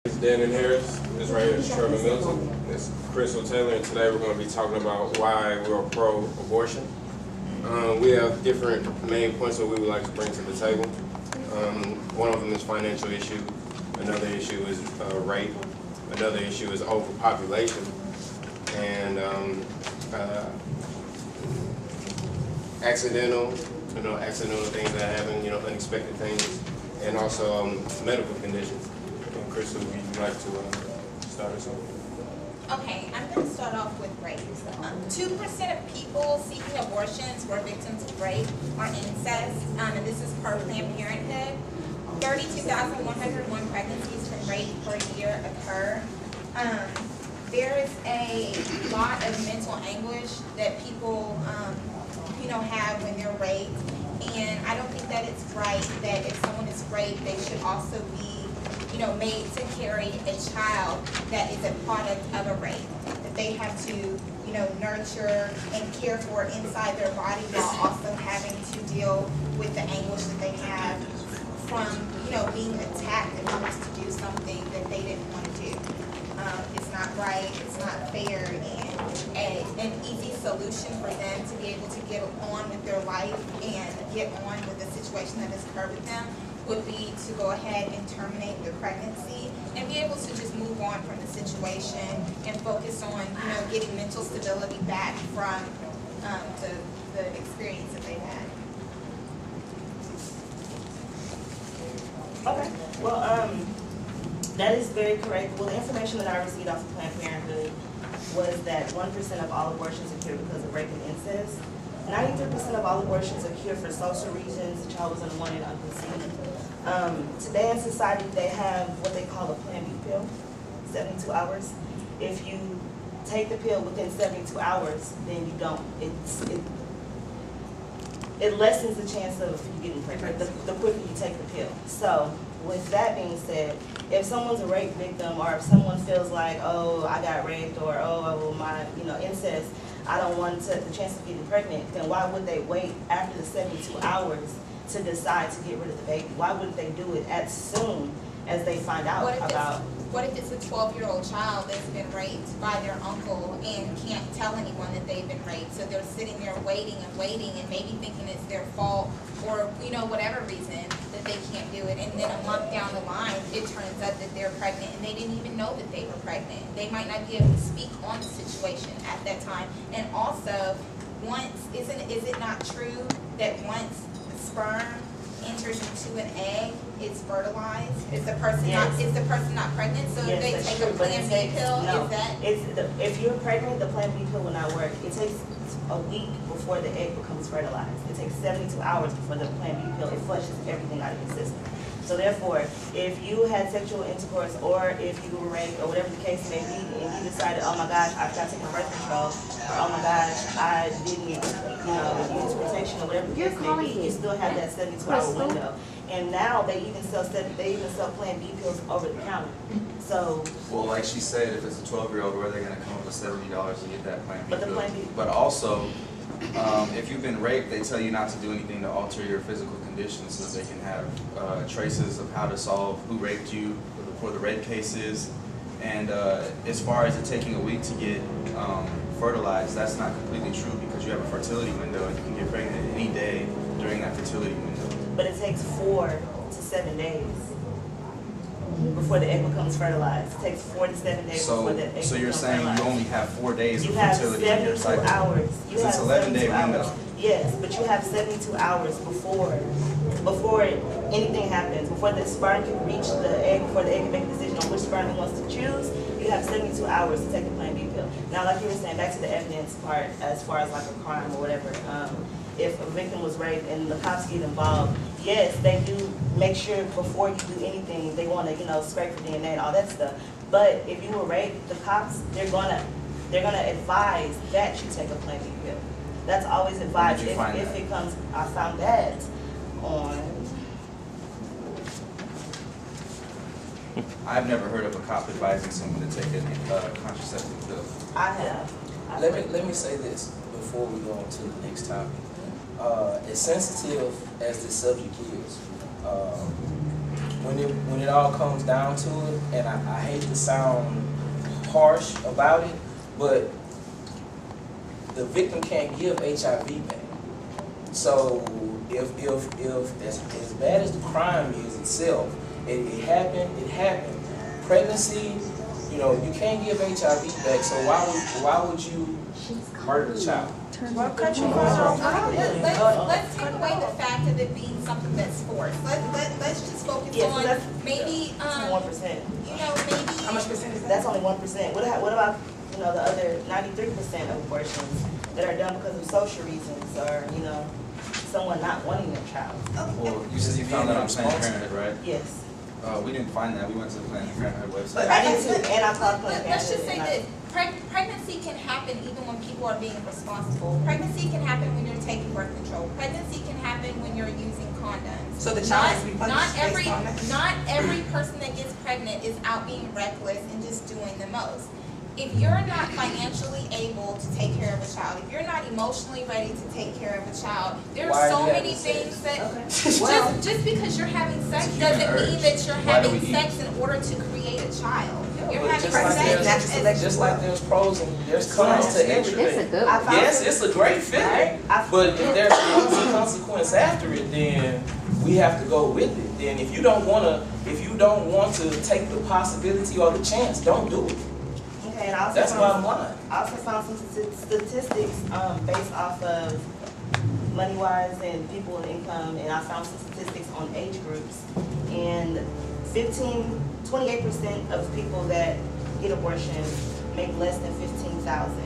It's Dannin Harris. This right here is Trevor Milton. It's Crystal Taylor, and today we're going to be talking about why we're pro-abortion. We have different main points that we would like to bring to the table. One of them is financial issue. Another issue is rape. Another issue is overpopulation. And accidental things that happen, unexpected things, and also medical conditions. And Crystal, would you like to start us off? Okay, I'm going to start off with rape. 2% of people seeking abortions who are victims of rape are incest, and this is per Planned Parenthood. 32,101 pregnancies from rape per year occur. There is a lot of mental anguish that people, have when they're raped, and I don't think that it's right that if someone is raped, they should also be made to carry a child that is a product of a rape, that they have to, nurture and care for inside their body while also having to deal with the anguish that they have from, being attacked and forced to do something that they didn't want to do. It's not right, it's not fair, and an easy solution for them to be able to get on with their life and get on with the situation that has occurred with them would be to go ahead and terminate the pregnancy and be able to just move on from the situation and focus on, getting mental stability back from the experience that they've had. Okay. Well, that is very correct. Well, the information that I received off of Planned Parenthood was that 1% of all abortions occur because of rape and incest. 93% of all abortions occur for social reasons. The child was unwanted, unconceived. Today in society, they have what they call a Plan B pill, 72 hours. If you take the pill within 72 hours, then you don't. It lessens the chance of you getting pregnant the quicker you take the pill. So, with that being said, if someone's a rape victim, or if someone feels like, oh, I got raped, or oh, my, incest, I don't want the chance of getting pregnant, then why would they wait after the 72 hours to decide to get rid of the baby? Why wouldn't they do it as soon as they find out about? What if it's a 12-year-old child that's been raped by their uncle and can't tell anyone that they've been raped? So they're sitting there waiting and maybe thinking it's their fault, or whatever reason that they can't do it. And then a month down the line, it turns out that they're pregnant and they didn't even know that they were pregnant. They might not be able to speak on the situation at that time. And also, is it not true that once sperm enters into an egg, it's fertilized? Is the person not pregnant? So if they take a Plan B pill, if you're pregnant, the Plan B pill will not work. It takes a week before the egg becomes fertilized. It takes 72 hours before the Plan B pill, it flushes everything out of your system. So therefore, if you had sexual intercourse, or if you were raped, or whatever the case may be, and you decided, oh my gosh, I've got to take my birth control, or oh my gosh, I didn't, use protection, or whatever the case may be, you still have that 72-hour window. And now they even sell Plan B pills over the counter. So, well, like she said, if it's a 12-year-old, where they're going to come up with $70 to get that Plan B pill. But also, if you've been raped, they tell you not to do anything to alter your physical condition, so that they can have traces of how to solve who raped you for the rape cases. And as far as it taking a week to get fertilized, that's not completely true, because you have a fertility window and you can get pregnant any day during that fertility window. But it takes 4 to 7 days before the egg becomes fertilized. It takes 4 to 7 days before the egg becomes fertilized. So you're saying you only have 4 days of fertility in your cycle? You have 72 hours. It's an 11-day window. Yes, but you have 72 hours before anything happens, before the sperm can reach the egg, before the egg can make a decision on which sperm he wants to choose. You have 72 hours to take the Plan B pill. Now, like you were saying, back to the evidence part, as far as like a crime or whatever, if a victim was raped and the cops get involved, yes, they do make sure before you do anything, they want to, scrape for DNA and all that stuff. But if you were raped, the cops, they're gonna advise that you take a Plan B pill. That's always advised. If it comes, I found that on. I've never heard of a cop advising someone to take a contraceptive pill. I have. Let me say this before we go on to the next topic. As sensitive as this subject is, when when it all comes down to it, and I hate to sound harsh about it, but the victim can't give HIV back. So if as bad as the crime is itself, it happened. Pregnancy, you know, you can't give HIV back. So why would you murder the child? Let's take away the fact of it being something that's forced. Let's just focus on maybe 1%. you know, maybe How much percent is that? That's only 1%. What about, you know, the other 93% of abortions that are done because of social reasons, or, you know, someone not wanting their child? Well, you said you found that on Planned Parenthood, right? Yes. We didn't find that. We went to the Planned Parenthood website. But I did too, and I called Planned Parenthood. Let's just say that pregnancy can happen even when people are being responsible. Pregnancy can happen when you're taking birth control. Pregnancy can happen when you're using condoms. So the child has to be punished based on that? Not every person that gets pregnant is out being reckless and just doing the most. If you're not financially able to take care of a child, if you're not emotionally ready to take care of a child, there are so many things that just because you're having sex doesn't mean that you're having sex in order to create a child. You're having sex just like there's pros and there's cons to everything. It's a good one. Yes, it's a great feeling, but if there's a consequence after it, then we have to go with it. Then if you don't want to take the possibility or the chance, don't do it. Okay, and I also That's bottom line. I also found some statistics based off of money-wise and people and income, and I found some statistics on age groups. And 28% of people that get abortions make less than $15,000.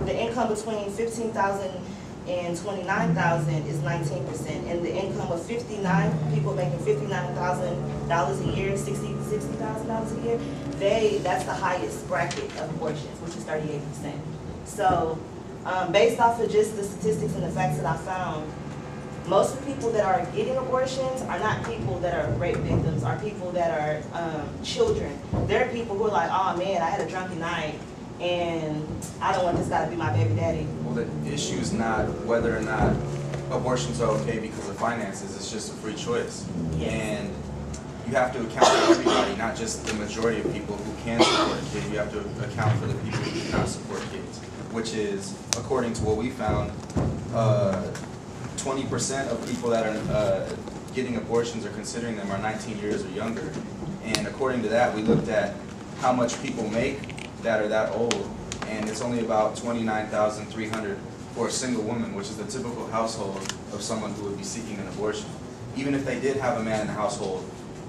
The income between $15,000 and $29,000 is 19%, and the income of 59 people making $59,000 a year, $60,000 a year, that's the highest bracket of abortions, which is 38%. So, based off of just the statistics and the facts that I found, most of the people that are getting abortions are not people that are rape victims, are people that are children. They're people who are like, oh man, I had a drunken night, and I don't want this guy to be my baby daddy. Well, the issue is not whether or not abortions are okay because of finances. It's just a free choice. Yes. And you have to account for everybody, not just the majority of people who can support a kid. You have to account for the people who cannot support kids, which is, according to what we found, 20% of people that are getting abortions or considering them are 19 years or younger. And according to that, we looked at how much people make that are that old, and it's only about $29,300 for a single woman, which is the typical household of someone who would be seeking an abortion. Even if they did have a man in the household,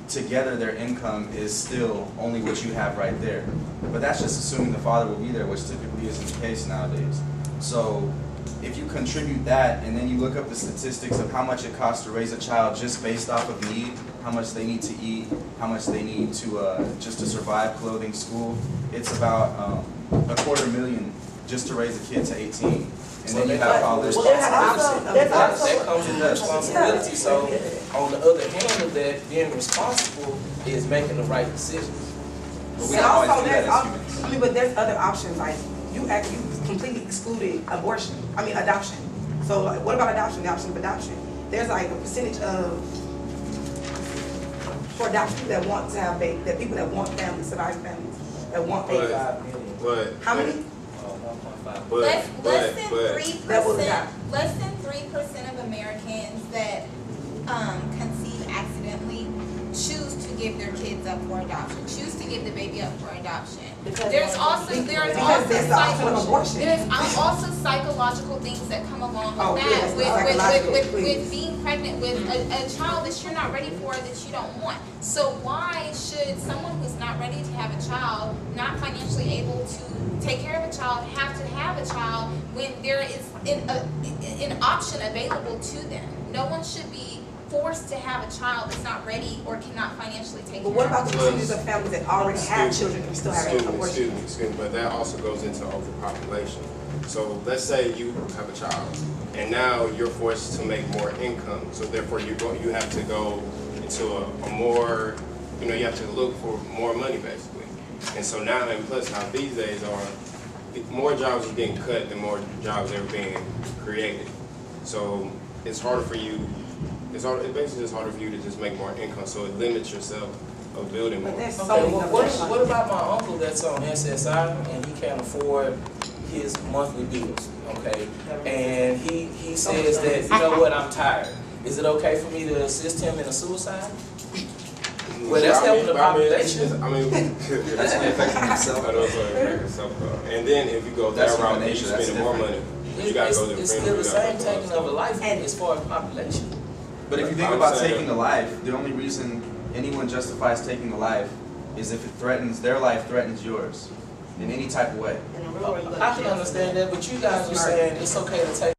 together their income is still only what you have right there. But that's just assuming the father will be there, which typically isn't the case nowadays. So if you contribute that, and then you look up the statistics of how much it costs to raise a child just based off of need, how much they need to eat, how much they need to just to survive, clothing, school, it's about $250,000 just to raise a kid to 18. And then you have all this responsibility. That comes with responsibility. So on the other hand of that, being responsible is making the right decisions. But we And don't also, always do that as humans. but there's other options, like you completely excluded adoption. So like, what about adoption, the option of adoption? There's like a percentage for adoption that want to have babies, that people that want families, surviving families, that want babies. How many? less than 3% of Americans that conceive accidentally choose to give their kids up for adoption, choose to give the baby up for adoption. There's also psychological things that come along with that, with being pregnant with a child that you're not ready for, that you don't want. So why should someone who's not ready to have a child, not financially able to take care of a child, have to have a child when there is an option available to them? No one should be forced to have a child that's not ready or cannot financially take care of. But what about the percentage of families that already have children and still have abortion? Excuse me, but that also goes into overpopulation. So let's say you have a child, and now you're forced to make more income. So therefore, you have to go into a more, you have to look for more money basically. And so now, and plus how these days are, more jobs are getting cut than more jobs are being created. So it's harder for you It's basically just harder for you to just make more income, so it limits yourself of building more. But there's so Okay, many what about my uncle that's on SSI and he can't afford his monthly bills, okay? And he says that, you know what, I'm tired. Is it okay for me to assist him in a suicide? Well, that's helping the population. That's only affecting himself. And then if you go that route, you're spending more money. You gotta go to the It's still the same taking of a life as far as population. But if you think about taking a life, the only reason anyone justifies taking a life is if it threatens, their life threatens yours in any type of way. In the real world, you go to I can jail. understand that, but you guys are saying it's okay to take